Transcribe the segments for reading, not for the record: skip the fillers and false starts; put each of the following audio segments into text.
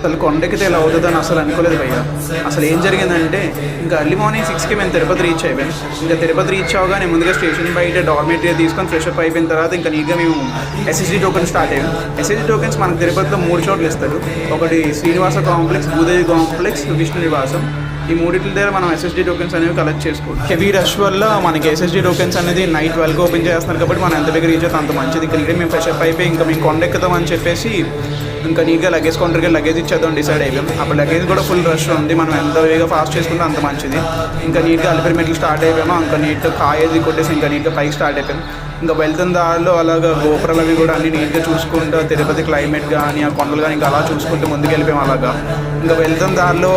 అసలు కొండెక్కితే ఇలా అవుతుందని అసలు అనుకోలేదు భయ్య. అసలు ఏం జరిగిందంటే ఇంకా ఎర్లీ మార్నింగ్ 6కి మేము తిరుపతి రీచ్ అయిపోయాం. ఇంకా తిరుపతి రీచ్ అవగానే ముందుగా స్టేషన్ బయట డార్మేటరీ తీసుకొని ఫ్రెష్ అప్ అయిపోయిన తర్వాత ఇంకా నీట్గా మేము ఎస్ఎస్డి టోకెన్ స్టార్ట్ అయ్యాం. ఎస్ఎస్డి టోకెన్స్ మనకు తిరుపతిలో 3 చోట్ల ఇస్తారు. ఒకటి శ్రీనివాస కాంప్లెక్స్, భూదేవి కాంప్లెక్స్, విష్ణు నివాసం. ఈ మూడింటి దగ్గర మనం ఎస్ఎస్డి టోకెన్స్ అనేవి కలెక్ట్ చేసుకోవాలి. హెవీ రష్ వల్ల మనకి ఎస్ఎస్డి టోకెన్స్ అనేది నైట్ 12కి ఓపెన్ చేస్తున్నారు కాబట్టి మనం ఎంత దగ్గర రీచ్ అవుతాం అంత మంచిది. ఇక్కడ మేము ఫ్రెష్ అప్ అయిపోయి ఇంకా మేము కొండెక్కుతామని చెప్పేసి ఇంకా నీట్గా లగేజ్ కౌంటర్కి లగేజ్ ఇచ్చేద్దాం డిసైడ్ అయిపోయాం. అప్పుడు లగేజ్ కూడా ఫుల్ రష్ ఉంది. మనం ఎంత వేగా ఫాస్ట్ చేసుకుంటే అంత మంచిది. ఇంకా నీట్గా అలిపిరి మెట్లు స్టార్ట్ అయిపోయామో ఇంకా నీట్గా కాయేది కొట్టేసి ఇంకా నీట్గా పైకి స్టార్ట్ అయిపోయాం. ఇంకా వెళ్తున్న దారిలో అలాగా గోపురాలు అవి కూడా అన్ని నీట్గా చూసుకుంటూ తిరుపతి క్లైమేట్ కానీ ఆ కొండలు కానీ ఇంకా అలా చూసుకుంటూ ముందుకు వెళ్ళిపోయాం. అలాగా ఇంకా వెళ్తున్న దారిలో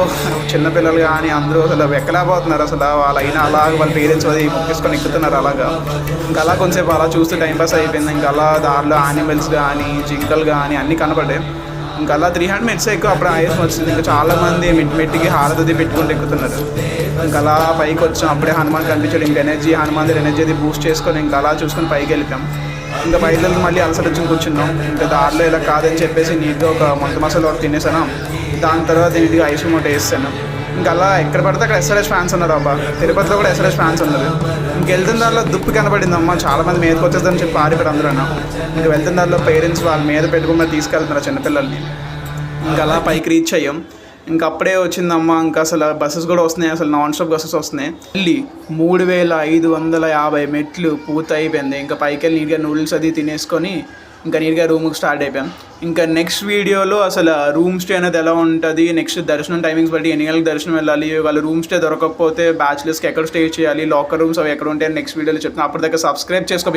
చిన్నపిల్లలు కానీ అందరూ అసలు ఎక్కలేకపోతున్నారు. అసలు వాళ్ళైనా అలాగ వాళ్ళ పేరెంట్స్ అది మొక్కేసుకొని ఎక్కుతున్నారు. అలాగా ఇంకా అలా కొంచెంసేపు అలా చూస్తూ టైంపాస్ అయిపోయింది. ఇంకా అలా దారిలో యానిమల్స్ కానీ జింకలు కానీ అన్నీ కనపడ్డాయి. ఇంకా అలా 300 మెట్స్ ఎక్కువ అప్పుడు ఆయాసం వచ్చింది. ఇంకా చాలామంది మెట్టికి హారతి పెట్టుకుంటూ ఎక్కుతున్నారు. ఇంకా అలా పైకి వచ్చాం. అప్పుడే హనుమాన్ కనిపించాడు. ఇంకా హనుమాన్ ఎనర్జీ అది బూస్ట్ చేసుకొని ఇంకా అలా చూసుకొని పైకి వెళ్ళిపోయాం. ఇంకా పైకి వెళ్ళి మళ్ళీ అలసట వచ్చి కూర్చున్నాం. ఇంకా దారిలో ఇలా కాదని చెప్పేసి నీట్గా ఒక మొంత మసాలా ఒకటి తినేసాను. దాని తర్వాత నీట్గా ఐస్ మూట వేస్తాను. ఇంకా అలా ఎక్కడ పడితే అక్కడ ఎస్ఆర్ఎస్ ఫ్యాన్స్ ఉన్నారు. అబ్బా తిరుపతిలో కూడా ఎస్ఆర్ఎస్ ఫ్యాన్స్ ఉన్నారు. ఇంకెళ్తున్న దారిలో దుప్పి కనబడిందమ్మా. చాలామంది మీదకి వచ్చేదని చెప్పి పారిపోయారు అందరూ. ఇంకా వెళ్తున్న దారిలో పేరెంట్స్ వాళ్ళ మీద పెట్టుకుని తీసుకెళ్తున్నారు చిన్నపిల్లల్ని. ఇంకా అలా పైకి రీచ్ అయ్యాం. ఇంకా అప్పుడే వచ్చిందమ్మా. ఇంకా అసలు బస్సెస్ కూడా వస్తున్నాయి. అసలు నాన్ స్టాప్ బస్సెస్ వస్తున్నాయి. వెళ్ళి 3550 మెట్లు పూర్తి అయిపోయింది. ఇంకా పైకి వెళ్ళి నీట్గా నూడిల్స్ అది తినేసుకొని ఇంకా నీట్గా రూమ్కి స్టార్ట్ అయిపోయాం. ఇంకా నెక్స్ట్ వీడియోలో అసలు రూమ్ స్టే అనేది ఎలా ఉంటుంది, నెక్స్ట్ దర్శనం టైమింగ్స్ బట్టి ఎన్ని గంటలకు దర్శనం వెళ్ళాలి, వాళ్ళు రూమ్ స్టే దొరకకపోతే బ్యాచిలర్స్కి ఎక్కడ స్టే చేయాలి, లాకర్ రూమ్స్ అవి ఎక్కడ ఉంటాయని నెక్స్ట్ వీడియోలో చెప్తాను. అప్పటిదాకా సబ్స్క్రైబ్ చేసుకో.